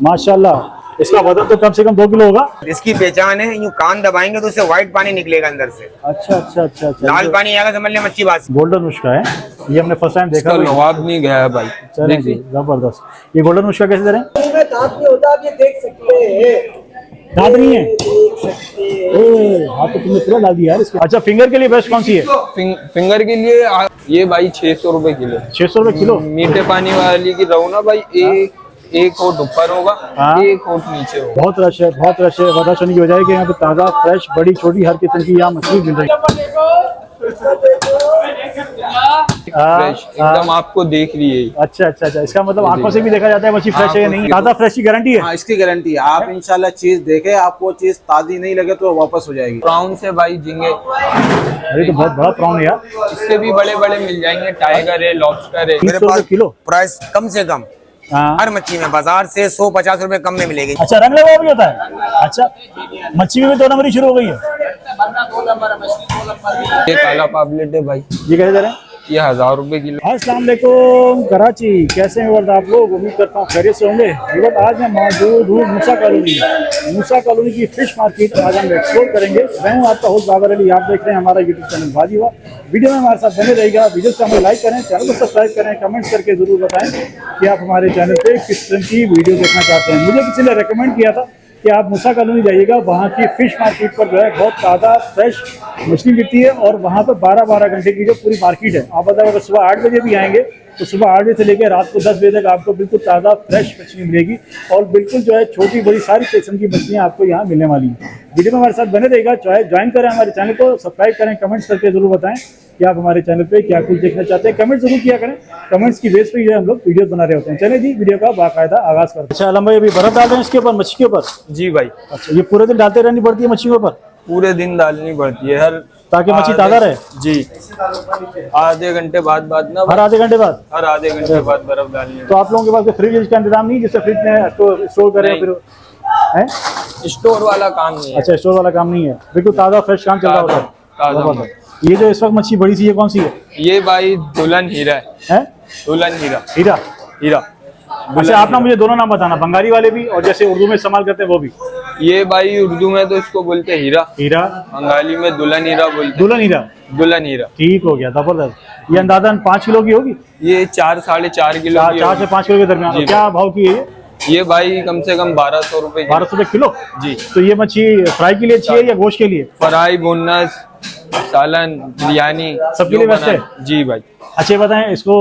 माशाल्लाह। इसका वजन तो कम से कम 2 किलो होगा। इसकी पहचान है, यूं कान दबाएंगे तो उससे व्हाइट पानी निकलेगा अंदर से। अच्छा अच्छा अच्छा अच्छा। लाल पानी आएगा समझ ले मच्छी बात। गोल्डन मुश्का है, ये हमने फर्स्ट टाइम देखा। नवाब नहीं गया है भाई। चले जी, जबरदस्त। ये गोल्डन मुश्का कैसे दे रहे हैं? दांत नहीं होता, आप ये देख सकते हैं। दांत नहीं है? देख सकते हैं। हाँ तो तुमने पूरा डाल दिया यार इसके। अच्छा, फिंगर के लिए बेस्ट कौन सी है? फिंगर के लिए ये भाई 600 रुपए किलो। 600 रुपए किलो। मीठे पानी वाली की रहू ना भाई, एक होट ऊपर होगा, हाँ। एक होट नीचे होगा। बहुत रश है, बहुत रश है। बता सुनी की वजह है कि यहाँ पे ताज़ा फ्रेश बड़ी छोटी हर किस्म की यहाँ मछली मिल रही है। फ्रेश एकदम आपको देख रही है। अच्छा अच्छा अच्छा, इसका मतलब आंखों से भी देखा जाता है मछली फ्रेश है या नहीं? ताज़ा फ्रेश की गारंटी है? हाँ, इसकी गारंटी है। आप इंशाल्लाह चीज देखे, आपको चीज ताजी नहीं लगे तो वापस हो जाएगी। प्राउन से भाई झींगे, अरे तो बहुत बड़ा प्राउन है यार। इससे भी बड़े बड़े मिल जाएंगे। टाइगर है, लॉबस्टर है। 300 रुपए किलो। प्राइस कम से कम हाँ। हर मच्छी में बाजार से 150 रुपए कम में मिलेगी। अच्छा, रंग लगा भी होता है? अच्छा, मच्छी में 2 नंबरी शुरू हो गई है। ये काला पापलेट है भाई, ये कैसे दे रहे हैं? ये 1000 रुपए किलो। अस्सलाम वालेकुम कराची, कैसे हैं आप लोग? उम्मीद करता हूँ खैरियत से होंगे। आज मैं मौजूद हूँ मूसा कॉलोनी में। मूसा कॉलोनी की फिश मार्केट आज हम एक्सप्लोर करेंगे। मैं हूँ आपका होस्ट बाबर अली, आप देख रहे हैं हमारा यूट्यूब चैनल भाजी हुआ। वीडियो में हमारे साथ बने रहेगा। वीडियो को हमें लाइक करें, चैनल को सब्सक्राइब करें, कमेंट्स करके जरूर बताएं कि आप हमारे चैनल पे किस तरह की वीडियो देखना चाहते हैं। मुझे किसी ने रेकमेंड किया था कि आप मूसा कॉलोनी जाइएगा, वहाँ की फिश मार्केट पर जो है बहुत ताज़ा फ्रेश मछली मिलती है और वहाँ पर 12-12 घंटे की जो पूरी मार्केट है। आप बताओ, अगर सुबह 8 बजे भी आएंगे तो सुबह 8 बजे से लेकर रात को 10 बजे तक आपको बिल्कुल ताज़ा फ्रेश मछली मिलेगी और बिल्कुल जो है छोटी बड़ी सारी किस्म की मछलियाँ आपको यहाँ मिलने वाली हैं। वीडियो में हमारे साथ बने रहेगा। ज्वाइन करें हमारे चैनल को, सब्सक्राइब करें, कमेंट्स करके जरूर बताएं कि आप हमारे चैनल पे क्या कुछ देखना चाहते हैं। कमेंट जरूर किया करें, कमेंट्स की बेस पे जो हम लोग वीडियो बना रहे होते हैं। चलिए जी, वीडियो का बाकायदा आगाज करते हैं। अच्छा आलम भाई, अभी बर्फ डाल रहे हैं इसके ऊपर, मच्छी के ऊपर? जी भाई। अच्छा, ये पूरे दिन डालते रहनी पड़ती है मच्छी के ऊपर? पूरे दिन डालनी पड़ती है, हर ताकि मच्छी ताज़ा रहे। जी, आधे घंटे बाद ना, हर आधे घंटे बाद? हर आधे घंटे बाद बर्फ डालनी। तो आप लोगों के पास फ्रिज का इंतजाम नहीं, जिससे फ्रिज में इसको स्टोर करें फिर है? स्टोर वाला काम नहीं है। अच्छा, स्टोर वाला काम नहीं है, बिल्कुल ताज़ा फ्रेश काम चल रहा होता है। ताज़ा। ये जो इस वक्त मच्छी बड़ी सी, ये कौन सी है? ये भाई दुल्हन हीरा है। दुल्हन हीरा। हीरा हीरा। अच्छा, आप ना मुझे दोनों नाम बताना, बंगाली वाले भी और जैसे उर्दू में इस्तेमाल करते हैं वो भी। ये भाई उर्दू में तो इसको बोलते हैं हीरा, हीरा। बंगाली में दुल्हन हीरा बोलते हैं। दुल्हन हीरा। दुल्हन हीरा। ठीक हो गया, जबरदस्त। ये अंदाजन 5 किलो की होगी? ये 4-4.5 किलो की 4 से 5 किलो के दरमियान। जी। क्या भाव की है ये भाई कम से कम 1200 रुपए। 1200 रुपए किलो? जी। तो ये मच्छी फ्राई के लिए अच्छी है या गोश्त के लिए? फ्राई, बोनस, सालन, बिरयानी सबके लिए बेस्ट है? जी भाई। अच्छे बताएं, इसको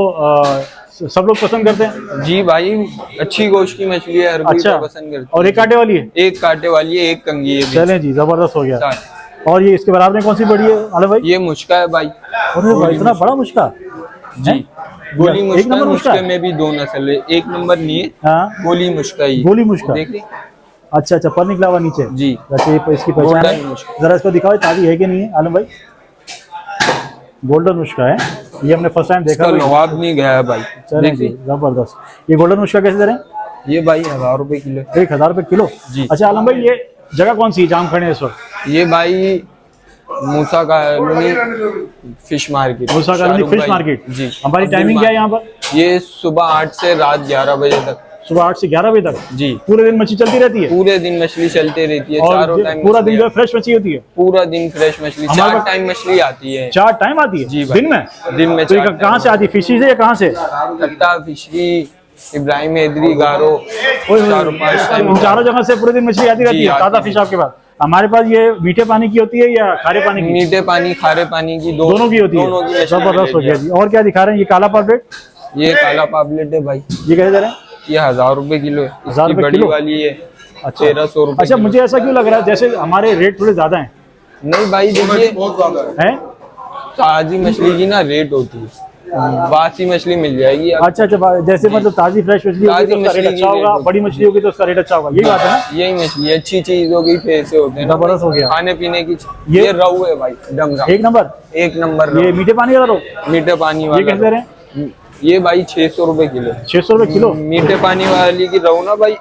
सब लोग पसंद करते हैं? जी भाई, अच्छी गोश्त की मछली है, हर कोई अच्छा, पसंद करता है। और एक कांटे वाली है? एक कांटे वाली है, एक कंगी है। चलें जी, जबरदस्त हो गया। साथ। और ये इसके बराबर में कौन सी बड़ी है आलम भाई? ये मुश्का है भाई। अरे भाई, इतना बड़ा मुश्का? जी, गोली एक मुश्का। नंबर मुश्का मुश्के में भी 2 नस्ल है, एक नंबर नहीं है। हाँ, गोली मुश्का ही। गोली मुश्का। देख रही? अच्छा अच्छा, पर निकला हुआ नीचे। जी। वैसे ये इसकी पहचान गोल्डन है। मुश्का। जरा इसको दिखाओ, ताज़ी है कि नहीं है आलम भाई? गोल्डन मुश्का है, ये हमने फर्स्ट टाइम देखा। इसका नवाब नहीं गया है भाई। चलें जी, जबरदस्त। ये गोल्डन मुश्का कैसे दे रहे हैं? ये भाई 1000 रुपए किलो। 1000 रुपए किलो? जी। अच्छा आलम भाई, ये जगह कौन सी है जहाँ हम खड़े हैं इस वक्त? ये भाई मूसा कॉलोनी फिश मार्केट। मूसा कॉलोनी फिश मार्केट। जी। हमारी टाइमिंग क्या है यहाँ पर? ये सुबह 8 से रात 11 बजे तक। सुबह 8 से 11 बजे तक? जी। पूरे दिन मच्छी चलती रहती है? पूरे दिन मछली चलती रहती है। और चारों टाइम पूरा दिन जो है फ्रेश मछली होती है? पूरा दिन फ्रेश मछली। हमारे 4 टाइम मछली आती है। 4 टाइम आती है? जी भाई। दिन में? दिन में तो ये 4 कहाँ से आती है? फिशी से या कहाँ से? कत्ता, फिशरी, इब्राहिम हैदरी, गारो, चारों 5 टाइम। चारों जगह से पूरे दिन मछली आती रहती है? ताज़ा फिश आपके पास? हमारे पास ये मीठे पानी की होती है या खारे पानी की? मीठे पानी, खारे पानी की दोनों की होती है? दोनों की। जबरदस्त हो गया जी। और क्या दिखा रहे हैं? ये काला पापलेट? ये काला पापलेट है भाई। ये कैसे दे रहे हैं? ये 1000 रुपए किलो है। 1000 इसकी रुपए बड़ी किलो? वाली है अच्छा। 1300 रुपए। अच्छा, मुझे ऐसा क्यों लग रहा है जैसे हमारे रेट थोड़े ज्यादा हैं? नहीं भाई, देखिए हैं? ताजी मछली की ना रेट होती है, बासी मछली मिल जाएगी। अच्छा अच्छा, जैसे मतलब ताजी फ्रेश मछली होगी तो उसका रेट अच्छा होगा, बड़ी मछली होगी तो उसका रेट अच्छा होगा, यही बात है ना? यही मछली अच्छी चीज होगी, पैसे होते हैं। जबरदस्त हो गया। खाने पीने की ये ये रहू है भाई, डंगा। एक नंबर। एक नंबर ये मीठे पानी वाला रो? मीठे पानी ये वाला। कैसे दे रहे हैं? ये भाई 600 रुपए किलो। 600 रुपए किलो? मीठे पानी वाली की रहू ना भाई,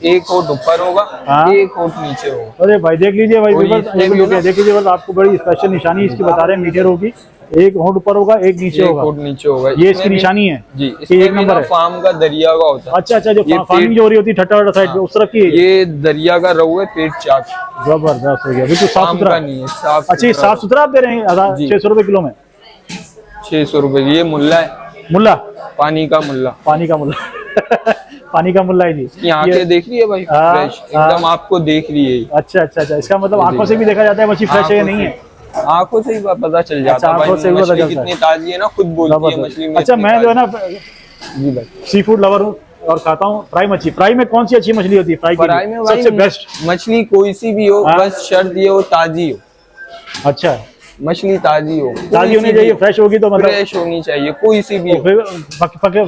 एक होट ऊपर होगा, हाँ। एक होट नीचे होगा। अरे भाई देख लीजिए भाई, और देख लीजिए बस आपको बड़ी स्पेशल निशानी इसकी बता रहे हैं मीठे रो की। एक होंठ ऊपर होगा, एक नीचे एक होगा। फुट नीचे होगा। ये इसमें इसकी भी- निशानी है जी, कि इसमें एक भी नंबर ना है। फार्म का दरिया का होता है। अच्छा अच्छा, जो ये फार्मिंग पेट- जो हो रही होती है ठट्टा साइड पे, उस तरफ की है। ये दरिया का रहू है, पेट चाक। जबरदस्त हो गया, बिल्कुल साफ फार्म सुथरा। का नहीं है, साफ अच्छा, ये साफ सुथरा आप दे रहे हैं जी। 600 रुपए किलो में? 600 रुपए की। ये मुल्ला है, मुल्ला, पानी का मुल्ला। पानी का मुल्ला पानी का मुल्ला है जी। की आंखें देख रही है भाई, हाँ, फ्रेश हाँ। एकदम आपको देख रही है। अच्छा अच्छा अच्छा, इसका मतलब आंखों से भी देखा जाता है मछली फ्रेश है या नहीं है? आंखों से ही पता चल जाता अच्छा, है आंखों से भाई भी पता मछली चलता है। कितनी ताजी है ना, खुद बोलती है जबरदस्त। मछली में। अच्छा, इतनी मैं जो है ना ताजी। जी भाई, सी फूड लवर हूँ और खाता हूँ फ्राई मछली। फ्राई में कौन सी अच्छी मछली होती है? फ्राई फ्राई में भाई सबसे बेस्ट। मछली कोई सी भी हो, हाँ। बस शर्त ये हो ताजी हो, अच्छा, मछली ताजी हो, ताजी होनी चाहिए, फ्रेश होगी तो मतलब फ्रेश होनी चाहिए, कोई सी भी हो। फिर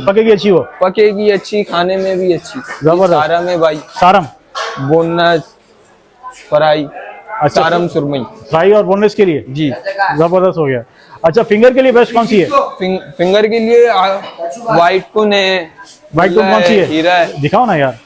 पकेगी अच्छी हो। पकेगी अच्छी, खाने में भी अच्छी। जबरदस्त। सारा में भाई सारम, बोनस फ्राई, अच्छा, सारम सुरमई। फ्राई और बोनलेस के लिए जी। जबरदस्त हो गया। अच्छा, फिंगर के लिए बेस्ट कौन सी है? फिंगर के लिए व्हाइट कुन है, व्हाइट टून कौन सी है? हीरा है। दिखाओ ना यार,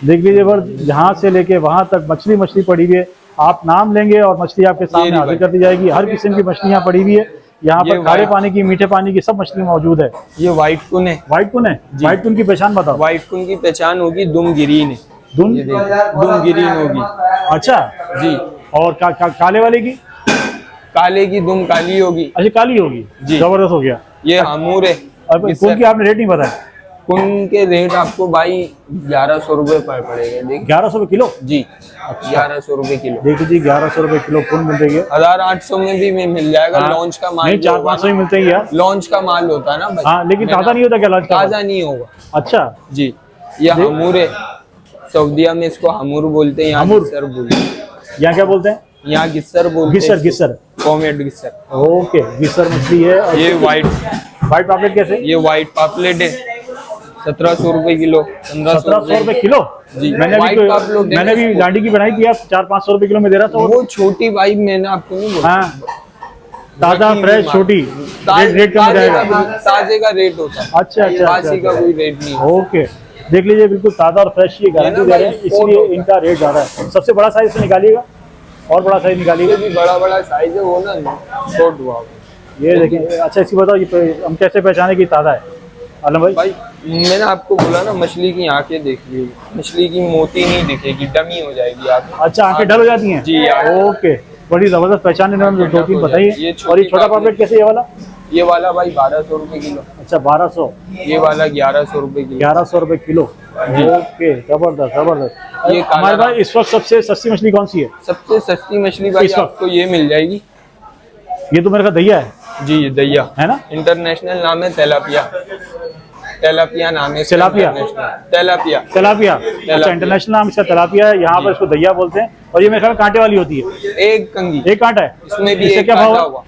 देख लीजिए पर यहाँ से लेके वहां तक मछली मछली पड़ी हुई है। आप नाम लेंगे और मछली आपके सामने नहीं हाजिर भाई। कर दी जाएगी। हर किस्म की मछली यहाँ पड़ी हुई है। यहाँ ये पर खारे white- पानी की, मीठे पानी की सब मछली मौजूद है। ये व्हाइट कुन है। व्हाइट कुन है? व्हाइट कुन की पहचान बताओ। व्हाइट कुन की पहचान होगी दुम गिरीन है। दुम, ये देखो, दुम गिरीन होगी। अच्छा जी। और काले वाले की? काले की दुम काली होगी। अच्छा, काली होगी। जी। जबरदस्त हो गया। ये हमूर है। अब कुन की आपने रेट नहीं बताया? कुन के रेट आपको भाई 1100 रुपए पर पड़ेगा। देख 1100 रुपए किलो? जी, 1100 रुपए किलो। देखिए जी, 1100 रुपए किलो कुन मिल रही है। 1800 में भी मिल जाएगा। हाँ। लॉन्च का माल नहीं, जो होगा 400-500 ही मिलते हैं यार। ना, लॉन्च का माल होता है ना भाई। हाँ, लेकिन है ताज़ा ना? नहीं होता क्या लॉन्च का? ताज़ा नहीं होगा। अच्छा जी। ये हमूर है, सऊदिया में इसको हमूर बोलते हैं, यहाँ हमूर? गिस्सर बोलते हैं। यहाँ क्या बोलते हैं? यहाँ गिस्सर बोलते हैं। गिस्सर, गिस्सर। कॉमेट गिस्सर। ओके, गिस्सर मछली है। और ये व्हाइट पापलेट कैसे? ये व्हाइट पापलेट है, 1700 रुपए किलो, 1700 रुपए किलो? जी। मैंने व्हाइट भी पापलेट मैंने भी लांडी की बनाई थी, 400-500 रुपए किलो में दे रहा था वो। वो छोटी भाई मैंने आपको नहीं बोला। हाँ, ताजा बाकी फ्रेश भी छोटी, ताजे रेट कम हो जाएगा। ताजे का रेट होता है। अच्छा अच्छा बासी का अच्छा। कोई रेट नहीं है। ओके, देख लीजिए बिल्कुल ताजा और फ्रेश ये गारंटी दे रहे हैं, इसलिए इनका रेट ज्यादा है। सबसे बड़ा साइज से निकालिएगा, और बड़ा साइज निकालिएगा। ये भी बड़ा बड़ा साइज है वो ना, शॉर्ट हुआ। ये देखिए। अच्छा, इसकी बताओ, ये हम कैसे पहचाने कि ताजा है आलम भाई? भाई मैंने आपको बोला ना, मछली की आंखें देख ली, मछली की मोती नहीं दिखेगी, डमी हो जाएगी आप। अच्छा, आंखें डल हो जाती हैं? जी यार। ओके, बड़ी जबरदस्त पहचान इन्होंने दो तीन बताई है। ये और ये छोटा छोटी पापलेट कैसे, ये वाला? ये वाला भाई 1200 रुपए किलो। अच्छा, 1200। ये वाला 1100 रुपए किलो। 1100 रुपए किलो। ओके, जबरदस्त जबरदस्त। ये हमारे काला पास इस वक्त सबसे सस्ती मछली कौन सी है? सबसे सस्ती मछली भाई इस वक्त? आपको ये मिल जाएगी। ये तो मेरे का दैया है जी, ये दैया है ना? इंटरनेशनल नाम है, तेलापिया। तेलापिया नाम है इसका, तिलापिया? इंटरनेशनल। तेलापिया। तिलापिया। अच्छा, इंटरनेशनल नाम इसका तिलापिया है, यहाँ पर इसको दैया बोलते हैं। और ये मेरे ख्याल में कांटे वाली होती है। एक कंगी, एक कांटा है इसमें भी इससे एक क्या भाव कांटा है? हुआ।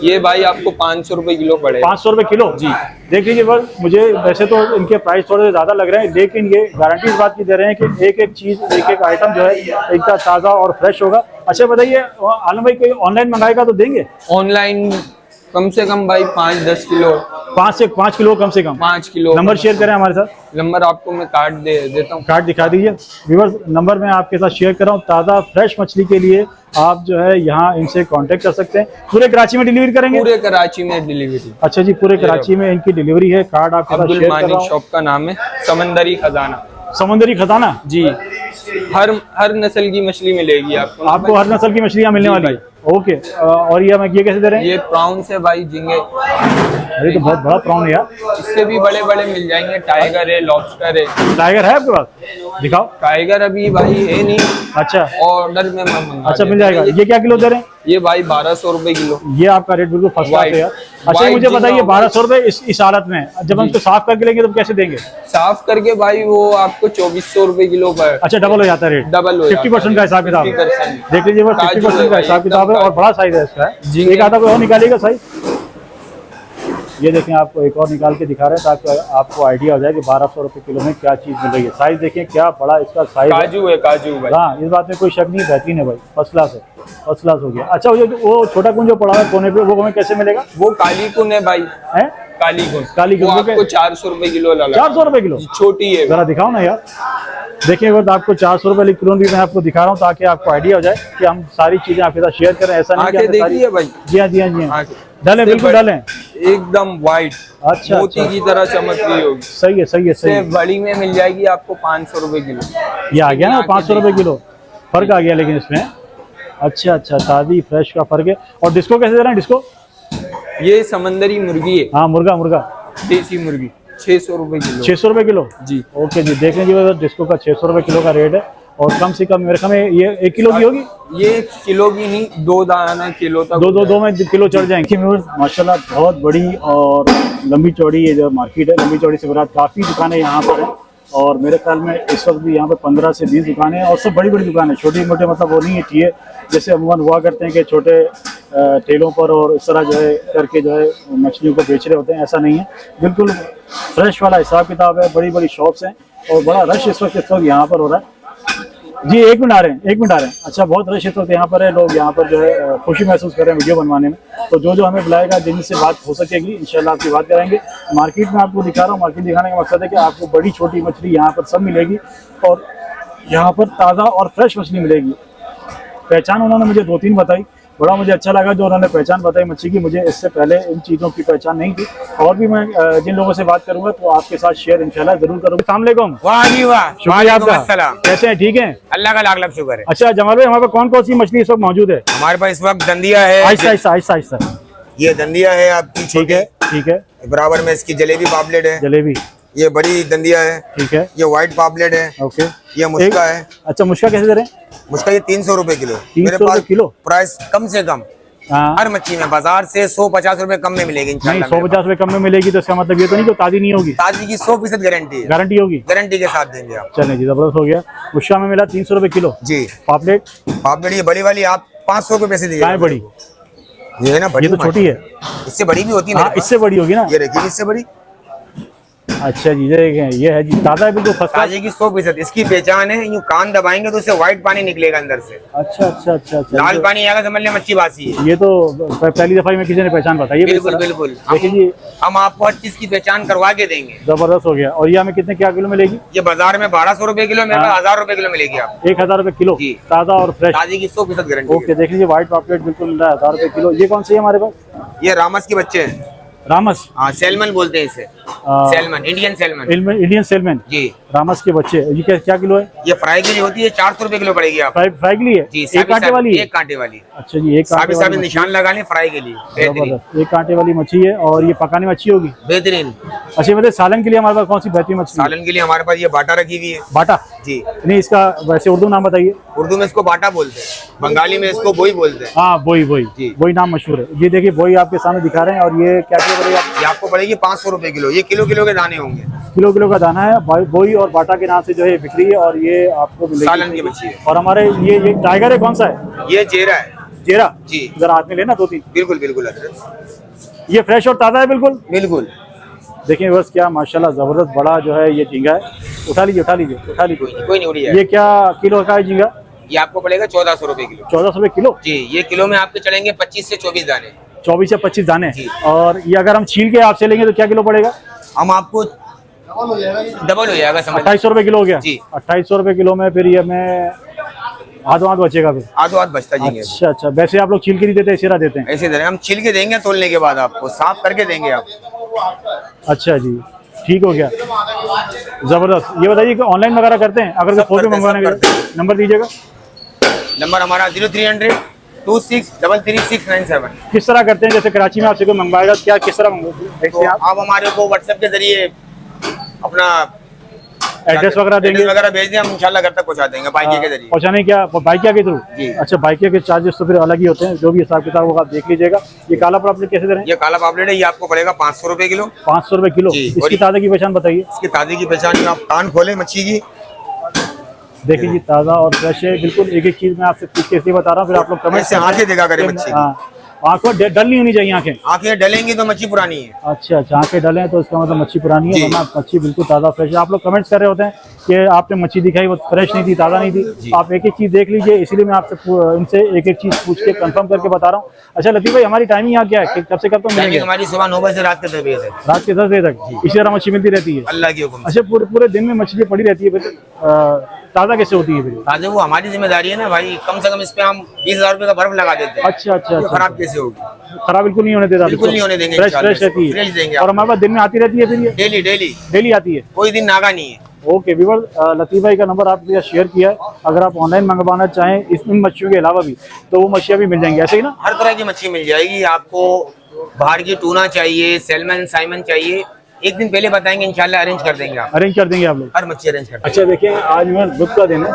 ये भाई आपको 500 रुपए किलो पड़ेगा। 500 रुपए किलो? जी। देख लीजिए, बस मुझे वैसे तो इनके प्राइस थोड़े ज्यादा लग रहे हैं, लेकिन ये गारंटी इस बात की दे रहे हैं कि एक एक चीज, एक एक आइटम जो है एकदम ताज़ा और फ्रेश होगा। अच्छा बताइए आलम भाई, कोई ऑनलाइन मंगाएगा तो देंगे? ऑनलाइन कम से कम भाई 5-10 किलो, 5 से 5 किलो कम से कम। 5 किलो। नंबर शेयर करें हमारे साथ। नंबर आपको मैं कार्ड दे देता हूँ। कार्ड दिखा दीजिए व्यूअर्स। नंबर मैं आपके साथ शेयर कर रहा हूँ। ताज़ा फ्रेश मछली के लिए आप जो है यहाँ इनसे कांटेक्ट कर सकते हैं। पूरे कराची में डिलीवरी करेंगे? पूरे कराची में डिलीवरी। अच्छा जी, पूरे कराची में इनकी डिलीवरी है। कार्ड आपके साथ अब्दुल शेयर कर रहा मानिक हूँ। शॉप का नाम है, समंदरी खजाना। समंदरी खजाना? जी। हर नस्ल की मछली मिलेगी आपको। आपको हर नस्ल की मछलियाँ मिलने जी वाली है? ओके। और ये कैसे दे रहे हैं? ये प्राउंस है भाई, झींगे। अरे तो बहुत बड़ा प्रॉन है यार। इससे भी बड़े बड़े मिल जाएंगे, टाइगर है, लॉबस्टर है। टाइगर है आपके पास? दिखाओ। टाइगर अभी भाई है नहीं, अच्छा ऑर्डर में मैं मंगा अच्छा, मिल देता जाएगा। हूँ। ये क्या किलो दे रहे हैं? ये भाई 1200 रुपए किलो। ये आपका रेट बिल्कुल फर्स्ट क्लास है यार। अच्छा, White मुझे बताइए, झींगा 1200 रुपए इस हालत में जब हम इसको साफ करके लेंगे तो कैसे देंगे? साफ करके भाई वो आपको 2400 रुपए किलो पर। अच्छा, डबल हो जाता है रेट? डबल हो 50% का हिसाब किताब है। 50%। देख लीजिए, 50% का हिसाब किताब है और बड़ा साइज है इसका। झींगे। एक आधा कोई और निकालिएगा साइज। ये देखें, आपको एक और निकाल के दिखा रहे हैं ताकि आपको आइडिया हो जाए कि 1200 रुपए किलो में क्या चीज़ मिल रही है। साइज देखें क्या बड़ा इसका साइज है। काजू है, काजू भाई। हाँ, इस बात में कोई शक नहीं, बेहतरीन है भाई, फर्स्ट क्लास है, फर्स्ट क्लास हो गया। अच्छा, वो छोटा कुंज जो पड़ा है कोने पे, वो हमें कैसे मिलेगा? वो काली कुन है भाई, है काली कुन। काली कुन वो के- आपको 400 रुपए किलो लगा। 400 रुपए किलो? छोटी है। जरा दिखाओ ना यार। देखिए अगर आपको 400 रुपये वाली क्लोन भी मैं आपको दिखा रहा हूँ ताकि आपको आइडिया हो जाए कि हम सारी चीजें आपके साथ शेयर करें। ऐसा नहीं कि आके हमने सारी- देखिए भाई। जी हाँ जी हाँ जी हाँ, आके। डालें बिल्कुल डालें। एकदम वाइट, अच्छा मोती अच्छा, की तरह चमक रही होगी। सही है सही है सही से है। बड़ी में मिल जाएगी आपको 500 रुपए किलो। ये आ गया ना आके 500 रुपये किलो, फर्क आ गया लेकिन इसमें। अच्छा अच्छा, ताज़ी फ्रेश का फर्क है। और डिस्को कैसे दे रहे हैं डिस्को? ये समंदरी मुर्गी है, हाँ मुर्गा मुर्गा देसी मुर्गी, 600 रुपए किलो। 600 रुपये किलो। जी ओके जी, देख लीजिए डिस्को का 600 रुपये किलो का रेट है। और कम से कम मेरे ख्याल में ये 1 किलो की होगी, ये किलो की नहीं, 2 दाना किलो तक। दो में किलो चढ़ जाएंगे। माशाल्लाह बहुत बड़ी और लंबी चौड़ी ये जो मार्केट है, लंबी चौड़ी से बरात काफ़ी दुकानें यहाँ पर हैं। और मेरे ख्याल में इस वक्त भी यहाँ पे 15 से 20 दुकानें हैं और सब बड़ी बड़ी दुकानें, छोटी मोटे मतलब वो नहीं है कि जैसे अमूमन हुआ करते हैं कि छोटे ठेलों पर और इस तरह जो है करके जो है मछलियों को बेच रहे होते हैं, ऐसा नहीं है। बिल्कुल फ्रेश वाला हिसाब किताब है, बड़ी बड़ी शॉप्स हैं और बड़ा रश इस वक्त यहाँ पर हो रहा है। जी 1 मिनट आ रहे हैं 1 मिनट आ रहे हैं। अच्छा, बहुत रश इस वक्त यहाँ पर है, लोग यहाँ पर जो है खुशी महसूस कर रहे हैं वीडियो बनवाने में। तो जो हमें बुलाएगा जिनसे बात हो सकेगी इंशाल्लाह आपकी बात कराएंगे। मार्केट में आपको दिखा रहा हूँ, मार्केट दिखाने का मकसद है कि आपको बड़ी छोटी मछली यहाँ पर सब मिलेगी और यहाँ पर ताज़ा और फ्रेश मछली मिलेगी। पहचान उन्होंने मुझे 2-3 बताई, बड़ा मुझे अच्छा लगा जो उन्होंने पहचान बताई मच्छी की। मुझे इससे पहले इन चीज़ों की पहचान नहीं थी और भी मैं जिन लोगों से बात करूंगा तो आपके साथ शेयर इंशाल्लाह जरूर करूँगा। अस्सलाम वालेकुम। वाह जी वाह, शुक्रिया आपका। अस्सलाम। कैसे हैं? ठीक हैं? अल्लाह का लाख लाख शुक्र है। अच्छा जमाल भाई, हमारे पास कौन कौन सी मछली इस वक्त मौजूद है? हमारे पास इस वक्त दंदिया है, आहिस्ता आहिस्ता आहिस्ता आहिस्ता। ये दंदिया है आपकी ठीक छोटी, है ठीक है। बराबर में इसकी जलेबी पापलेट है, जलेबी ये बड़ी दंदिया है, ठीक है। ये व्हाइट पापलेट है, ओके। ये मुश्का है। अच्छा, मुश्का कैसे दे रहे हैं? मुश्का ये 300 रुपए किलो। 300 मेरे रुपए पास किलो? प्राइस कम से कम हाँ, हर मच्छी में बाजार से 100-50 रुपए कम में मिलेगी नहीं इंशाल्लाह। 150 रुपये कम में मिलेगी तो इसका मतलब ये तो नहीं कि ताज़ी नहीं होगी, ताजी की 100% गारंटी है, गारंटी होगी। गारंटी के साथ देंगे आप। चलें जी, जबरदस्त हो गया। मुश्का में मिला 300 रुपये किलो। जी पापलेट पापलेट ये बड़ी वाली आप 500 के पैसे कहाँ है दीजिए। बड़ी? ये है ना बड़ी, ये तो छोटी है। इससे बड़ी भी होती है हाँ, मेरे पास। इससे बड़ी होगी ना। ये देखिए इससे बड़ी अच्छा जी, ये है जी, ताज़ा है बिल्कुल फर्स्ट क्लास। ताजी की 100%। इसकी पहचान है, यूं कान दबाएंगे तो उससे व्हाइट पानी निकलेगा अंदर से, अच्छा अच्छा अच्छा अच्छा। लाल पानी आएगा समझ ले मच्छी बासी है। ये तो पहली दफा ही में किसी ने पहचान बताई है। बिल्कुल बिल्कुल, देखिए जी, हम आपको हर चीज की पहचान करवा के देंगे। जबरदस्त हो गया। और ये हमें कितने क्या किलो मिलेगी? ये बाजार में 1200 रुपए किलो, मेरे हाँ। पास 1000 रुपए किलो मिलेगी आप। 1000 रुपये किलो, जी। ताज़ा और फ्रेश। ताजी की 100% गारंटी ओके, देख लीजिए व्हाइट पॉपलेट बिल्कुल मिल रहा है 1000 रुपये किलो। ये कौन सी है हमारे पास? है। ये रामस के बच्चे हैं, रामस, हाँ सेलमन बोलते हैं इसे, salmon, Indian salmon. Indian salmon, जी रामस के बच्चे। ये क्या किलो है? ये फ्राई के लिए होती है, 400 रुपए किलो पड़ेगी आप। फ्राई के लिए? जी, एक कांटे वाली है? एक कांटे वाली। अच्छा जी, एक कांटे साबित वाली निशान लगा लें फ्राई के लिए, बेहतरीन जबरदस्त। एक कांटे वाली मच्छी है और ये पकाने में अच्छी होगी। बेहतरीन। अच्छा मतलब सालन के लिए हमारे पास कौन सी बेहतरीन मछली? सालन के लिए हमारे पास ये बाटा रखी हुई है। बाटा? जी नहीं, इसका वैसे उर्दू नाम बताइए। उर्दू में इसको बाटा बोलते हैं, बंगाली में इसको बोई बोलते हैं। हाँ, बोई बोई, जी। बोई नाम मशहूर है। ये देखिए बोई आपके सामने दिखा रहे हैं। और ये क्या किलो पड़ेगा? ये आपको पड़ेगी 500 रुपए किलो। ये किलो किलो के दाने होंगे, किलो किलो का दाना है। बोई और बाटा के नाम से जो है बिक्री है और ये आपको मिलेगी। सालन की मच्छी है। और हमारे ये टाइगर है, कौन सा है? ये जेरा है। जेरा जी। जरा हाथ में लेना 2-3। बिल्कुल बिल्कुल हजरत, ये फ्रेश और ताज़ा है बिल्कुल। बिल्कुल। देखिए बस क्या माशाल्लाह जबरदस्त बड़ा जो है ये झींगा है। उठा लीजिए उठा लीजिए उठा लीजिए। कोई नहीं उड़ी है। ये क्या किलो का है झींगा? ये आपको पड़ेगा 1400 रुपए किलो। 1400 रुपये किलो। जी, ये किलो में आपके चलेंगे 25 से 24 दाने। 24 से 25 दाने। जी। और ये अगर हम छील के आपसे लेंगे तो क्या किलो पड़ेगा? हम आपको डबल हो जाएगा समझ। 2800 रुपये किलो हो गया। जी। 2800 रुपये किलो में फिर ये हमें हाथों हाथ बचेगा फिर। आधो हाथ बचता जी। अच्छा अच्छा, वैसे आप लोग छील के नहीं देते, सिरा देते हैं? ऐसे दे हम छिल के देंगे, तोलने के बाद आपको साफ करके देंगे आप। अच्छा जी, ठीक हो गया, जबरदस्त। ये बताइए कि ऑनलाइन वगैरह करते हैं? अगर सब फोटो करते हैं, मंगवाने सब करते के नंबर दीजिएगा। नंबर हमारा 0300 26333697। किस तरह करते हैं? जैसे कराची में आपसे कोई मंगवाएगा, क्या किस तरह मंगवाते तो हैं आप? आप हमारे को व्हाट्सएप के जरिए अपना एड्रेस वगैरह देंगे? एड्रेस वगैरह भेज दें, हम इंशाल्लाह घर तक पहुंचा देंगे बाइक के जरिए। पहुँचाने क्या बाइकिया के थ्रू? जी। अच्छा, बाइकिया के चार्जेस तो फिर अलग ही होते हैं, जो भी हिसाब किताब होगा आप देख लीजिएगा। ये काला पॉपलेट कैसे दे रहे हैं? ये काला पापलेट है, ये आपको पड़ेगा 500 रुपए किलो। 500 रुपये किलो। जी। इसकी ताज़ा की पहचान बताइए। इसकी ताजी की पहचान में आप कान खोले मच्छी की, देखिए जी, ताज़ा और फ्रेश है बिल्कुल। एक एक चीज़ मैं आपसे पूछ के इसलिए बता रहा हूँ, फिर आप लोग कमेंट ऐसे आंखें देखा करें मच्छी की। हाँ, आंखों डल नहीं होनी चाहिए आंखें। आंखें डलेंगी तो मच्छी पुरानी है। अच्छा अच्छा, आंखें डले हैं तो इसका मतलब मच्छी पुरानी है, जी। वरना मच्छी बिल्कुल ताज़ा फ्रेश है। आप लोग कमेंट्स कर रहे होते हैं कि आपने मच्छी दिखाई वो फ्रेश नहीं थी, ताज़ा नहीं थी। आप एक एक चीज़ देख लीजिए, इसीलिए मैं आपसे इनसे एक एक चीज़ पूछ के कंफर्म करके बता रहा हूँ। अच्छा लतीफ़ भाई, हमारी टाइमिंग यहाँ क्या है कि कब से कब तक मिलेंगे? टाइमिंग हमारी सुबह 9 बजे से रात के 10 बजे तक। रात के 10 बजे तक इसी तरह मच्छी मिलती रहती है? अल्लाह की हुक्म से। अच्छा, पूरे दिन में मछली पड़ी रहती है, फिर ताज़ा कैसे होती है फिर? ताजे वो हमारी जिम्मेदारी है ना भाई, कम से कम इस पे हम 20,000 रुपए का बर्फ लगा देते हैं। अच्छा अच्छा तो अच्छा, खराब कैसे होगी? खराब बिल्कुल नहीं होने देता? बिल्कुल नहीं होने देंगे फ्रेश इंशाल्लाह। फ्रेश रहती फ्रेश है देंगे और हमारे पास दिन में आती रहती है फिर ये? डेली डेली डेली आती है? कोई दिन नागा नहीं है। ओके व्यूअर, लतीफ़ भाई का नंबर आपके शेयर किया है, अगर आप ऑनलाइन मंगवाना चाहें इन मच्छियों के अलावा भी तो वो मच्छियाँ भी मिल जाएंगी, ऐसे ही ना? हर तरह की मच्छी मिल जाएगी आपको। बाहर की टूना चाहिए, सैल्मन साइमन चाहिए, एक दिन पहले बताएंगे, इंशाल्लाह अरेंज कर देंगे आप। अरेंज कर देंगे आप लोग? हर मच्छी अरेंज कर देंगे। अच्छा देखिए, आज मैं बुध का दिन है,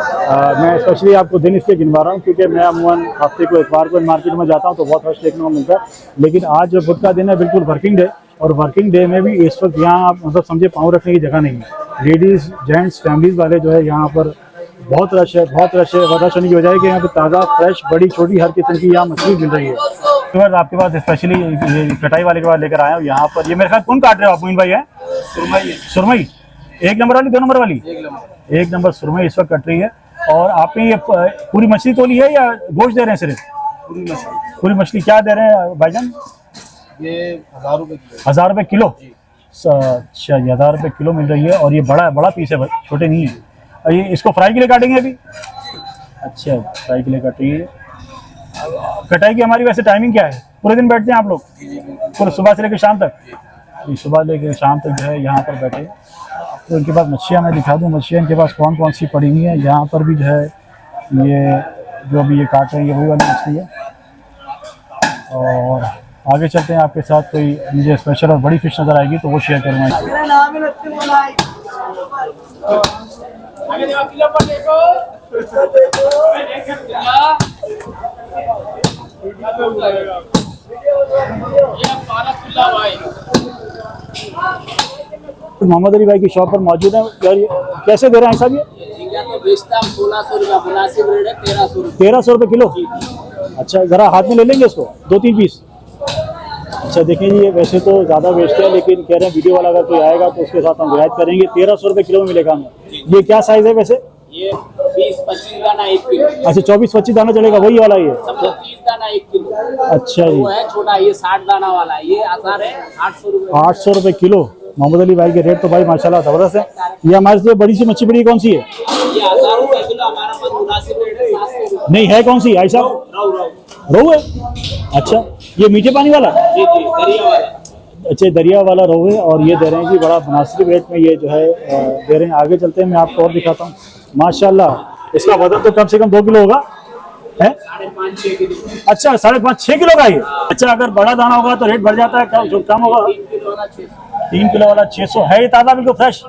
मैं स्पेशली आपको दिन इसलिए गिनवा रहा हूँ क्योंकि मैं अमूमन हफ्ते को एक बार को मार्केट में जाता हूँ तो बहुत रश देखने को मिलता है, लेकिन आज जो बुध का दिन है बिल्कुल वर्किंग डे, और वर्किंग डे में भी इस वक्त यहाँ आप मतलब समझे पाँव रखने की जगह नहीं है। लेडीज़ जेंट्स फैमिलीज वाले जो है यहाँ पर बहुत रश है, बहुत रश है। रश होने की वजह है कि यहाँ पे ताज़ा फ्रेश बड़ी छोटी हर किस्म की यहाँ मछली मिल रही है। तो बस आपके पास स्पेशली कटाई वाले के बाद लेकर आया हूँ यहाँ पर। ये मेरे ख्याल कौन काट रहे हो आप मोइन भाई? है सुरमई? 1 नंबर वाली 2 नंबर वाली? 1 नंबर सुरमई इस वक्त कट रही है। और आपने ये पूरी मछली तोली है या गोश्त दे रहे हैं सिर्फ? पूरी मछली क्या दे रहे हैं भाईजान? ये 1000 रुपए किलो। 1000 रुपये किलो? अच्छा, 1000 रुपये किलो मिल रही है, और ये बड़ा पीस है भाई, छोटे नहीं है। और ये इसको फ्राई के लिए काटेंगे अभी? अच्छा, फ्राई के लिए काट रही है। कटाई की हमारी वैसे टाइमिंग क्या है? पूरे दिन बैठते हैं आप लोग? पूरे सुबह से लेकर शाम तक? सुबह लेकर शाम तक जो है यहाँ पर बैठे। तो इनके पास मच्छियाँ मैं दिखा दूँ, मच्छियाँ इनके पास कौन कौन सी पड़ी हुई हैं। यहाँ पर भी जो है ये जो अभी ये काट रहे हैं ये वही वाली मछली है। और आगे चलते हैं आपके साथ, कोई मुझे स्पेशल और बड़ी फिश नज़र आएगी तो वो शेयर करूँगा। मेरा नाम है नत्ती मलाई। मोहम्मद अली भाई की शॉप पर मौजूद है यार। ये कैसे दे रहे हैं साहब? ये तो बेचता हूँ 1600 रुपया, मुनासिब रेट है 1300 रुपये। 1300 रुपये किलो? अच्छा, ज़रा हाथ में ले लेंगे इसको 2-3 पीस। अच्छा देखिए जी, ये वैसे तो ज़्यादा बेचते हैं लेकिन कह रहे हैं वीडियो वाला अगर कोई आएगा तो उसके साथ हम रियायत करेंगे। 1300 रुपये किलो में मिलेगा हमें। ये क्या साइज़ है वैसे? ये 20-25 दाना 1 किलो। अच्छा, 24-25 दाना चलेगा, वही वाला ये? समझो 30 दाना 1 किलो। अच्छा जी, वो है छोटा, ये 60 दाना वाला है, ये आसार है 800 रुपये। 800 रुपये किलो। मोहम्मद अली भाई के रेट तो भाई माशाल्लाह ज़बरदस्त है। ये हमारे से बड़ी सी मच्छी बड़ी कौन सी है? ये 1000 रुपये किलो, हमारा पास मुनासिब रेट है 700 रुपये। नहीं है, कौन सी आई साहब? रोहू है? अच्छा, ये मीठे पानी वाला? जी जी, दरिया वाला। अच्छे दरिया वाला रोहू है, और ये दे रहे हैं जी बड़ा मुनासिब रेट में ये जो है दे रहे हैं। आगे चलते हैं, मैं आपको और दिखाता हूँ। माशाल्लाह इसका वजन तो कम से कम 2 किलो होगा है? 5.5-6 किलो। अच्छा, 5.5-6 किलो का ये? अच्छा, अगर बड़ा दाना होगा तो रेट बढ़ जाता है, कम होगा? 3 किलो वाला 600। 3 किलो वाला 600 है। ये ताज़ा बिल्कुल फ्रेश?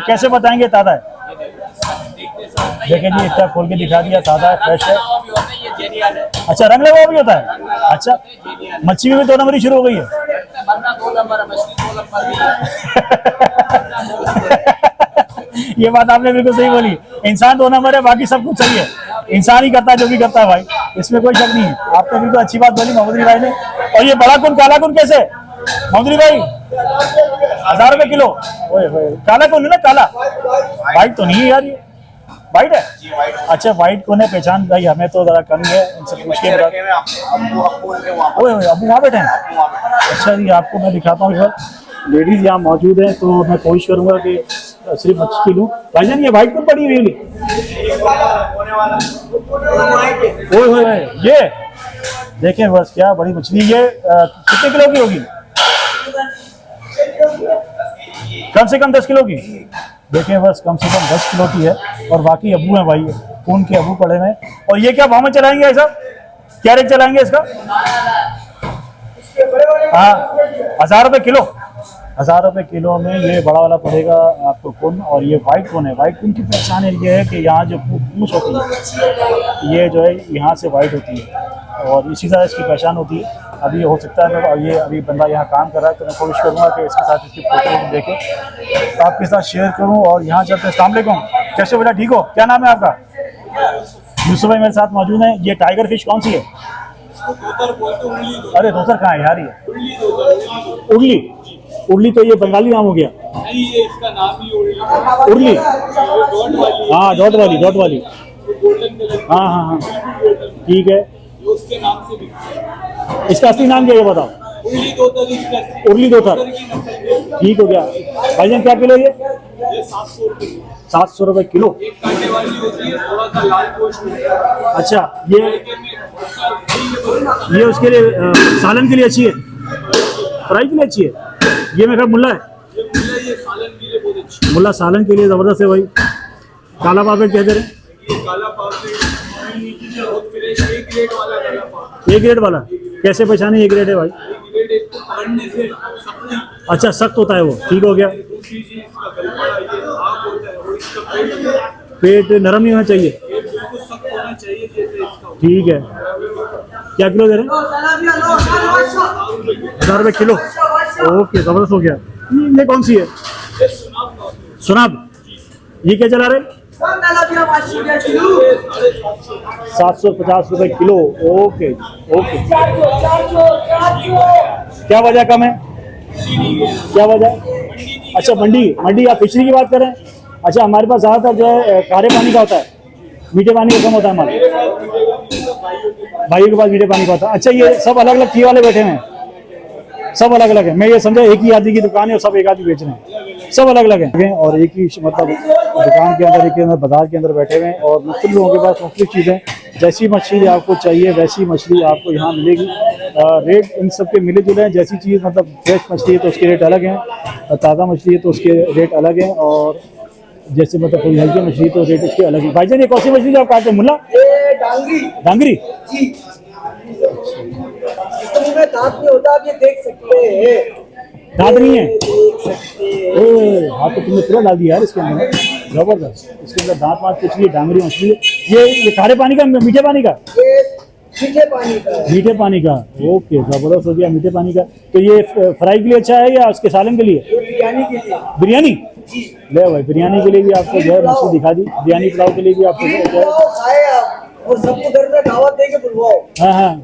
कैसे बताएंगे ताज़ा है? देखिए जी, इसका खोल के दिखा दिया, ताज़ा है, फ्रेश है। ये जेनियल है। अच्छा, रंग लगा भी होता है? अच्छा, मच्छी में भी 2 नंबरी शुरू हो गई है? बंदा 2 नंबर है, मछली 2 नंबर भी है। ये बात आपने बिल्कुल सही बोली। इंसान 2 नंबर है, बाकी सब कुछ सही है। इंसान ही करता है जो भी करता है भाई, इसमें कोई शक नहीं है। आपने बिल्कुल अच्छी बात बोली मोहम्मद अली भाई ने। और ये बड़ा कुन काला कुन कैसे मोहम्मद अली भाई? 1000 रुपये किलो? ओए होए, काला कुन है ना? काला वाइट तो नहीं है यार, ये वाइट है? अच्छा, वाइट कौन है? पहचान भाई हमें तो जरा कम है, उनसे पूछ के ओए अबू वहाँ बैठे हैं? अच्छा जी, आपको मैं दिखाता हूँ इधर लेडीज यहाँ मौजूद हैं, तो मैं कोशिश करूँगा कि सिर्फ मच्छी लूँ। भाईजान ये वाइट कौन पड़ी हुई है? ओए होए, ये देखें बस क्या बड़ी मछली। ये कितने किलो की होगी? कम से कम 10 किलो की। देखें बस, कम से कम 10 किलो की है, और बाकी अबू हैं भाई, खून के अबू पड़े हैं। और ये क्या भाव में चलाएंगे ऐसा? क्या रेट चलाएंगे इसका? हाँ, 1000 रुपये किलो। 1000 रुपये किलो में ये बड़ा वाला पड़ेगा आपको कौन। और ये वाइट कौन है? वाइट कौन की पहचान ये है कि यहाँ जो पूंछ होती है ये जो है यहाँ से वाइट होती है, और इसी तरह इसकी पहचान होती है। अभी हो सकता है मैं ये अभी बंदा यहाँ काम कर रहा है, तो मैं कोशिश करूँगा कि इसके साथ इसकी फोटो देखें तो आपके साथ शेयर करूँ। और यहाँ चलते हैं। अस्सलाम वालेकुम, कैसे हो बेटा? ठीक हो? क्या नाम है आपका? यूसुफ भाई मेरे साथ मौजूद हैं। ये टाइगर फिश कौन सी है? इसको धोतर बोलते, उंगली धोतर। अरे धोतर कहाँ है यार ये? उंगली धोतर, उर्ली, उर्ली तो ये बंगाली नाम हो गया। नहीं ये इसका नाम ही उंगली। उर्ली, डॉट वाली। हाँ डॉट वाली, डॉट वाली, गोल्डन कलर। हाँ हाँ हाँ ठीक है। ये उसके नाम से बिकती है। इसका असली नाम क्या है ये बताओ? उंगली धोतर इसका। उर्ली धोतर, की नस्ल है। ठीक हो गया। भाईजान क्या किलो ये? ये 700 रुपये। 700 रुपए किलो। एक कांटे वाली होती है, थोड़ा सा लाल गोश्त होता है। अच्छा ये उसके लिए सालन के लिए अच्छी है, फ्राई के लिए अच्छी है। ये मेरा मुल्ला है, ये सालन के लिए बहुत अच्छी मुल्ला सालन के लिए जबरदस्त है भाई। काला पापड़ कह दे रहे हैं? है। ये काला पापड़ी बहुत फ्रेश, एक ग्रेड वाला काला पापड़ी। ए ग्रेड वाला कैसे पहचाने ए ग्रेड है भाई? एक ग्रेड एक को पकड़ने से सख्ती। अच्छा सख्त होता है वो, ठीक हो गया। दूसरी चीज इसका गलपड़ा, ये आग होता है, और इसका पेट नरम नहीं होना चाहिए, पेट बिल्कुल सख्त होना चाहिए जैसे इसका। ठीक है। क्या किलो दे रहे हैं? 1000 रुपये किलो। ओके जबरदस्त हो गया। ये कौन सी है? ये सुनाब का होता है। सुनाब, ये क्या चला रहे? 750 रुपए किलो। ओके ओके, क्या वजह कम है? क्या वजह? अच्छा मंडी, मंडी आप फिशरी की बात करें? अच्छा हमारे पास ज़्यादातर जो है खारे पानी का होता है, मीठे पानी का कम होता है हमारे भाइयों के पास, मीठे पानी का होता है। अच्छा ये सब अलग अलग टी वाले बैठे हैं, सब अलग अलग है। मैं ये समझा एक ही आदमी की दुकान है और सब एक आदमी बेच रहे हैं, सब अलग अलग हैं और एक ही मतलब दुकान के अंदर, एक के अंदर बाजार के अंदर बैठे हुए हैं और मुख्तलिफ लोगों के पास मुख्तलिफ चीज़ें, जैसी मछली आपको चाहिए वैसी मछली आपको यहाँ मिलेगी। रेट इन सब के मिले जुले हैं। जैसी चीज़ मतलब फ्रेश मछली है तो उसके रेट अलग हैं, ताज़ा मछली है तो उसके रेट अलग हैं, और जैसे मतलब थोड़ी हल्की मछली तो रेट उसके अलग है। भाईजान ये कौन सी मछली जो आप काटते हैं? मुल्ला डांगरी डांगरी। जी, इसके मुंह में दांत नहीं होता, आप ये देख सकते हैं। दांत नहीं है? देख सकते हैं। ओह हाँ तो तुमने पूरा डाल दिया यार इसके अंदर, जबरदस्त। इसके अंदर दांत वाँत कुछ नहीं, डांगरी मछली है। ये खारे पानी का, मीठे पानी का? ये मीठे पानी का है। मीठे पानी का, ओके जबरदस्त हो गया मीठे पानी का। तो ये फ्राई के लिए अच्छा है या उसके सालन के लिए? ये बिरयानी के लिए। बिरयानी ले भाई, बिरयानी के लिए भी आपको जो है मछली दिखा दी, बिरयानी पुलाव के लिए भी आपको जो है। बुलवाओ, खाए आप और सबको घर में दावत देके बुलवाओ। हाँ हाँ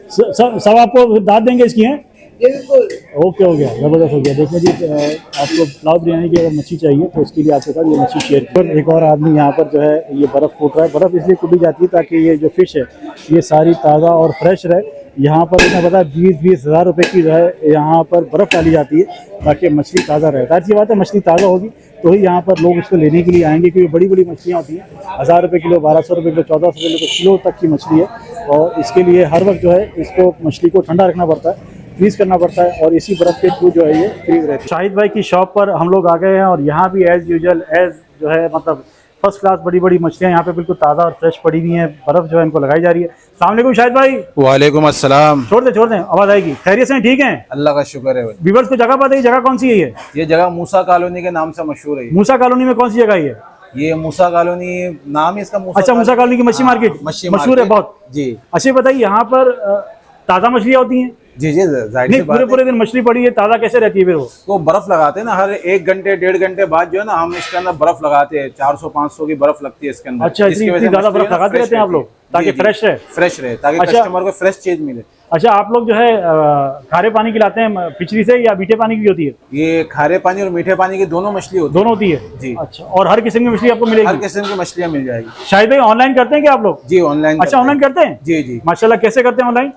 सब आपको दाद देंगे इसकी हैं? बिल्कुल। ओके हो गया, जबरदस्त हो गया। देखो जी आपको पुलाव बिरयानी की अगर मच्छी चाहिए तो उसके लिए आपके साथ ये मच्छी शेयर कर। एक और आदमी यहाँ पर जो है ये बर्फ़ कूट रहा है। बर्फ़ इसलिए कूटी जाती है ताकि ये जो फिश है ये सारी ताज़ा और फ्रेश रहे। यहाँ पर इन्हें पता है 20-20 हज़ार रुपये की जो है यहाँ पर बर्फ़ डाली जाती है ताकि मछली ताज़ा रहे। ताज़ी बात है, मछली ताज़ा होगी तो ही यहाँ पर लोग इसको लेने के लिए आएंगे, क्योंकि बड़ी बड़ी मछलियाँ होती हैं, 1000 रुपये किलो, 1200 रुपये किलो, 1400 रुपये किलो तक की मछली है। और इसके लिए हर वक्त जो है इसको मछली को ठंडा रखना पड़ता है, फ्रीज करना पड़ता है, और इसी बर्फ़ के थ्रू जो है ये फ्रीज रहती है। शाहिद भाई की शॉप पर हम लोग आ गए हैं और यहाँ भी एज़ यूजुअल जो है मतलब फर्स्ट क्लास बड़ी बड़ी मछलियाँ यहाँ पे बिल्कुल ताज़ा और फ्रेश पड़ी हुई हैं। बर्फ़ जो है इनको लगाई जा रही है। अस्सलाम वालेकुम शाहिद भाई। वालेकुम अस्सलाम। छोड़ दें आवाज़ आएगी। खैरियत से ठीक हैं? अल्लाह का शुक्र है भाई। व्यूअर्स को जगह पता है जगह कौन सी है? ये जगह मूसा कॉलोनी के नाम से मशहूर है। मूसा कॉलोनी में कौन सी जगह है ये मूसा कॉलोनी नाम है इसका। अच्छा मूसा कॉलोनी की मछली मार्केट मशहूर है बहुत जी। अच्छा बताइए यहाँ पर ताज़ा मछलियाँ होती हैं? जी जी जाहिर नहीं सी बात पूरे दिन मछली पड़ी है, ताज़ा कैसे रहती है फिर वो? तो बर्फ लगाते हैं ना, हर 1 घंटे 1.5 घंटे बाद जो है ना हम इसके अंदर बर्फ लगाते हैं। 400-500 की बर्फ लगती है इसके अंदर। अच्छा इतनी ज़्यादा बर्फ लगाते रहते हैं आप लोग ताकि फ्रेश रहे? फ्रेश रहे ताकि अच्छा। कस्टमर को फ्रेश चीज मिले। अच्छा आप लोग जो है खारे पानी की लाते हैं फिशरी से या मीठे पानी की होती है? ये खारे पानी और मीठे पानी की दोनों मछली होती है। दोनों होती है जी। अच्छा और हर किस्म की मछली आपको हर मिलेगी? किस्म की मछलियाँ मिल जाएगी। शायद भाई ऑनलाइन करते हैं क्या आप लोग? जी ऑनलाइन। अच्छा ऑनलाइन करते हैं? जी जी माशाल्लाह। कैसे करते हैं ऑनलाइन?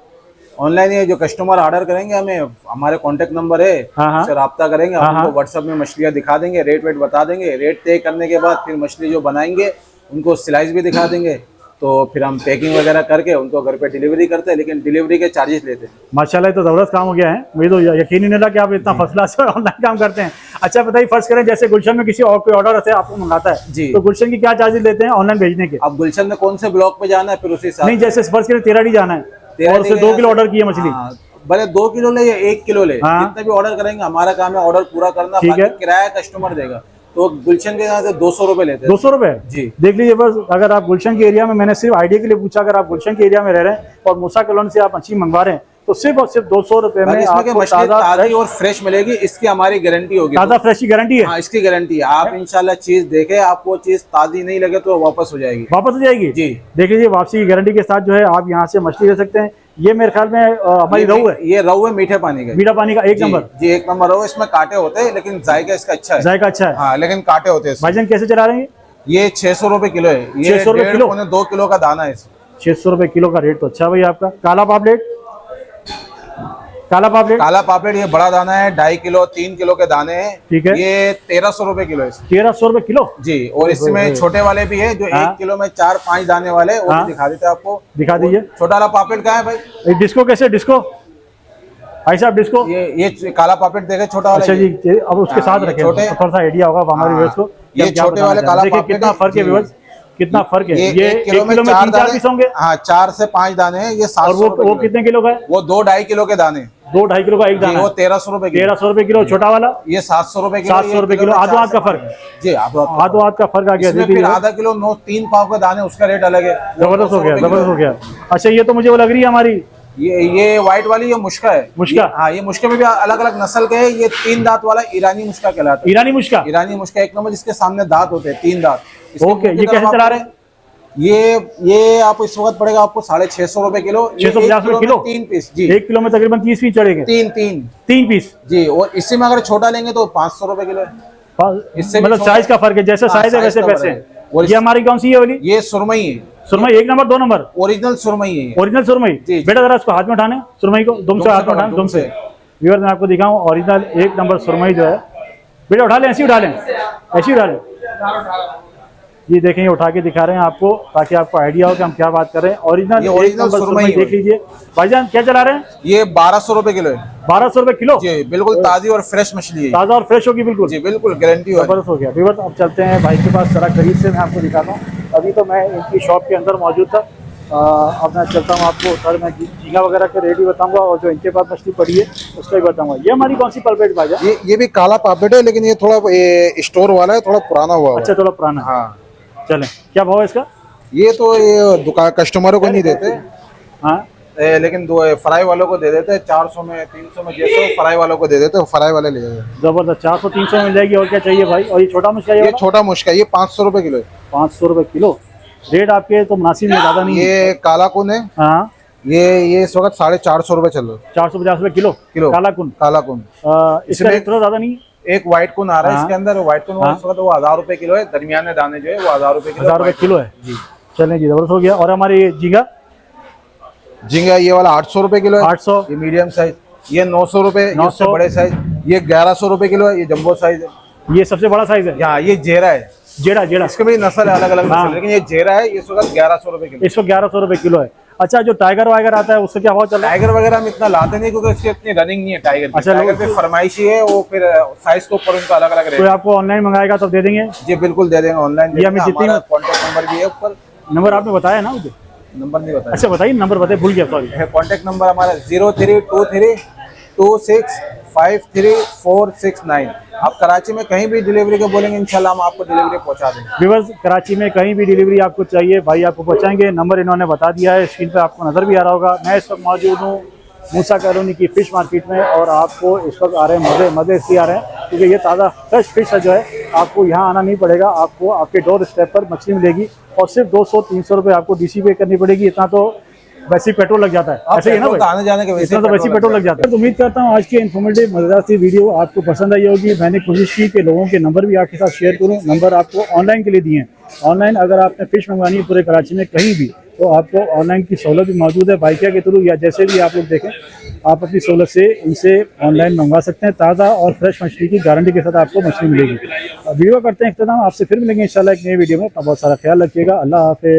ऑनलाइन ये जो कस्टमर ऑर्डर करेंगे हमें हमारे कांटेक्ट नंबर है, हाँ। उससे राब्ता करेंगे, हाँ। हम उनको व्हाट्सएप में मछलियाँ दिखा देंगे, रेट वेट बता देंगे। रेट तय करने के बाद फिर मछली जो बनाएंगे उनको स्लाइस भी दिखा देंगे, तो फिर हम पैकिंग वगैरह करके उनको घर पे डिलीवरी करते हैं, लेकिन डिलीवरी के चार्जेस लेते हैं। माशाल्लाह तो ज़बरदस्त काम हो गया है। मुझे तो यकीन ही नहीं था कि आप इतना फर्स्ट क्लास ऑनलाइन काम करते हैं। अच्छा बताइए फर्स्ट करें जैसे गुलशन में किसी और कोई ऑर्डर ऐसे आपको मंगाता है जी, तो गुलशन की क्या चार्जेस लेते हैं ऑनलाइन भेजने के? अब गुलशन में कौन से ब्लॉक पे जाना है फिर उसी नहीं जैसे फर्स्ट करें 13 जाना है और उससे 2 किलो ऑर्डर किया मछली, भले 2 किलो ले या 1 किलो ले, हाँ। जितना भी ऑर्डर करेंगे हमारा काम है ऑर्डर पूरा करना, ठीक है। बाकी किराया कस्टमर देगा। तो गुलशन के यहाँ से 200 रुपए लेते हैं। 200 रुपए जी। देख लीजिए बस, अगर आप गुलशन के एरिया में, मैंने सिर्फ आइडिया के लिए पूछा, अगर आप गुलशन के एरिया में रह रहे हैं और मूसा कॉलोनी से आप मछली मंगवा रहे हैं तो सिर्फ और सिर्फ 200 रुपए में आपको मछली ताज़ी और फ्रेश मिलेगी, इसकी हमारी गारंटी होगी। ताज़ा फ्रेश की गारंटी है? हाँ इसकी गारंटी है। आप इंशाल्लाह चीज देखे, आपको चीज ताज़ी नहीं लगे तो वापस हो जाएगी। वापस हो जाएगी जी। देख लीजिए वापसी की गारंटी के साथ जो है आप यहाँ से मछली ले सकते हैं। ये मेरे ख्याल में हमारी रहू है, ये रहू है मीठे पानी का, मीठा पानी का एक नंबर। जी 1 नंबर रहू। इसमें कांटे होते हैं लेकिन जायका इसका अच्छा है, जायका अच्छा है। हाँ लेकिन कांटे होते हैं इसमें। भाईजान कैसे चला रहे हैं? ये 600 रुपए किलो है। ये 600 रुपए किलो? 2 किलो का दाना है। 600 रुपए किलो का रेट तो अच्छा है भाई आपका। काला पापलेट, काला पापलेट, काला पापलेट ये बड़ा दाना है, 2.5 किलो 3 किलो के दाने हैं। ठीक है। ये 1300 रुपए किलो है। 1300 रुपए किलो जी। और इसमें छोटे वाले भी है जो 1 किलो में 4-5 दाने वाले, वो भी दिखा देते हैं आपको। दिखा दीजिए। छोटा वाला पापलेट कहाँ है भाई? डिस्को कैसे? डिस्को भाई साहब डिस्को, ये काला पापलेट देखे छोटा वाला। अच्छा जी, अब उसके साथ रखे तो थोड़ा सा आइडिया होगा हमारे व्यूअर्स को। ये छोटे वाले काला देखिए पापलेट कितना फर्क है व्यूअर्स, कितना फर्क है। ये 1 किलो में 4 3-4 पीस होंगे। हाँ 4 से 5 दाने हैं। ये 700 और वो कितने किलो का है? वो 2-2.5 किलो के दाने। 2-2.5 किलो का एक दाना, वो 1300 रुपए किलो। 1300 रुपए किलो। छोटा वाला ये 700 रुपए किलो। 700 रुपए किलो। आधो हाथ का फर्क जी, आधो हाथ का फर्क आ गया। फिर आधा किलो 3 पाव के दाने, उसका रेट अलग है। जबरदस्त हो गया, जबरदस्त हो गया। अच्छा ये तो मुझे वो लग रही है हमारी, ये व्हाइट वाली ये मुश्का है। मुश्का? हाँ ये मुश्के में भी अलग अलग नस्ल के है। ये 3 दांत वाला ईरानी मुश्का कहलाता है। ईरानी मुश्का? ईरानी मुश्का 1 नंबर, जिसके सामने दांत होते हैं 3 दांत। ओके, ये कैसे चला रहे हैं? ये आपको इस वक्त पड़ेगा आपको 650 रुपए किलो। 650 रुपए किलो? 3 पीस जी। 1 किलो में तकरीबन 30 पीस चढ़ेंगे। 3 पीस जी। और इससे में अगर छोटा लेंगे तो 500 रुपए किलो है। इससे मतलब साइज का फर्क है, जैसे साइज है वैसे पैसे हैं। ये हमारी कौन सी है वाली? ये सुरमई है। सुरमई 1 नंबर 2 नंबर? ओरिजिनल सुरमई है। ओरिजिनल सुरमई। बेटा जरा इसको हाथ में उठाने, सुरमई को दुम से हाथ में उठाने, दुम से। व्यूअर्स मैं आपको दिखाऊं ओरिजिनल 1 नंबर सुरमई जो है। बेटा उठा लें, ऐसे उठा लें, ऐसे उठा लें। ये देखें, ये उठा के दिखा रहे हैं आपको ताकि आपको आइडिया हो कि हम क्या बात कर रहे हैं। ओरिजिनल सुरमई देख लीजिए। भाईजान क्या चला रहे हैं? ये 1200 रुपए किलो है। 1200 रुपए किलो जी, बिल्कुल ताजी और फ्रेश मछली है। ताजा और फ्रेश होगी बिल्कुल जी, बिल्कुल गारंटी है। जबरदस्त हो गया। व्यूअर्स अब चलते हैं भाई के पास, जरा करीब से मैं आपको दिखाता हूँ। अभी तो मैं इनकी शॉप के अंदर मौजूद था। अब मैं चलता हूँ आपको, सर मैं झींगा वगैरह के रेट भी बताऊंगा और जो इनके पास मछली पड़ी है उसका भी बताऊंगा। ये हमारी कौन सी पलपेट भाईजान? ये भी काला पापलेट है, लेकिन ये थोड़ा स्टोर वाला है, थोड़ा पुराना हुआ है। अच्छा थोड़ा पुराना। हाँ चलें, क्या भाव है इसका? ये तो ये दुकान कस्टमरों को नहीं देते। हाँ लेकिन फ्राई वालों को दे देते हैं 400 में 300 में, जैसे फ्राई वालों को दे देते हैं, फ्राई वाले ले जाते हैं। जबरदस्त, 400-300 मिल जाएगी। और क्या चाहिए भाई? और ये छोटा मुश्किल? ये छोटा मुश्किल, ये 500 रुपए किलो है। 500 रुपए किलो। रेट आपके तो मुनासिब है, ज्यादा नहीं। ये काला कुन है। हाँ ये इस वक्त 450 रुपए चल रहा है। 450 रुपए किलो काला कुन। काला कुन इसका रेट थोड़ा ज्यादा नहीं। एक व्हाइट कुन आ रहा है इसके अंदर। व्हाइट कुन इस वक्त वो 1000 रुपए किलो है। दरमियाने दाने जो है वो 1000 रुपए किलो। 1000 रुपए किलो है जी। चलें जी, जबरदस्त हो गया। और हमारी झींगा? झींगा ये वाला 800 रुपए किलो है। 800। ये मीडियम साइज। ये 900 रुपए, इससे बड़े साइज। ये 1100 रुपए किलो है। ये जंबो साइज है। ये सबसे बड़ा साइज है। यहाँ ये जेरा है। जेड़ा जेड़ा इसके भी नस्ल है, अलग अलग नस्ल, लेकिन ये जेरा है। ये इस वक्त 1100 रुपए किलो। इसको 1100 रुपए किलो है। अच्छा जो टाइगर वाइगर आता है उसका क्या भाव चल रहा है? टाइगर वगैरह हम इतना लाते नहीं क्योंकि इसकी इतनी रनिंग नहीं है टाइगर की। अच्छा, टाइगर पे फरमाइशी है, वो फिर साइज के ऊपर उनका अलग अलग रेट। कोई आपको ऑनलाइन मंगाएगा तो दे देंगे? जी बिल्कुल दे देंगे, ऑनलाइन। ये हमें जितनी कॉन्टेक्ट नंबर भी है ऊपर। नंबर आपने बताया ना मुझे? नंबर नहीं बताया। अच्छा बताइए, नंबर बताइए, भूल गया, सॉरी। कॉन्टेक्ट नंबर हमारा 0323265369। आप कराची में कहीं भी डिलीवरी को बोलेंगे, इंशाल्लाह हम आपको डिलीवरी पहुंचा देंगे। व्यूअर्स कराची में कहीं भी डिलीवरी आपको चाहिए भाई आपको पहुंचाएंगे। नंबर इन्होंने बता दिया है, स्क्रीन पे आपको नजर भी आ रहा होगा। मैं इस वक्त मौजूद हूँ मूसा कॉलोनी की फिश मार्केट में और आपको इस वक्त आ रहे हैं मज़े इसलिए आ रहे हैं क्योंकि ये ताज़ा फ्रेश फिश है जो है आपको यहाँ आना नहीं पड़ेगा। आपको आपके डोर स्टेप पर मछली मिलेगी और सिर्फ 200-300 रुपये आपको डीसी पे करनी पड़ेगी। इतना तो वैसे ही पेट्रोल लग जाता है, ऐसे ही ना भाई, आने जाने के इतना तो वैसे ही पेट्रोल लग जाता है। तो उम्मीद करता हूँ आज की इन्फॉर्मेटिव मजेदार सी वीडियो आपको पसंद आई होगी। मैंने कोशिश की कि लोगों के नंबर भी आपके साथ शेयर करूँ। नंबर आपको ऑनलाइन के लिए दिए हैं। ऑनलाइन अगर आपने फिश मंगवानी है पूरे कराची में कहीं भी तो आपको ऑनलाइन की सहूलत भी मौजूद है। बाइकिया के थ्रू या जैसे भी आप लोग देखें आप अपनी सहूलत से इनसे ऑनलाइन मंगवा सकते हैं। ताज़ा और फ्रेश मछली की गारंटी के साथ आपको मछली मिलेगी। वीडियो करते हैं इख्तिताम, आपसे फिर मिलेंगे इंशाल्लाह एक नई वीडियो में। बहुत सारा ख्याल रखिएगा। अल्लाह हाफिज़।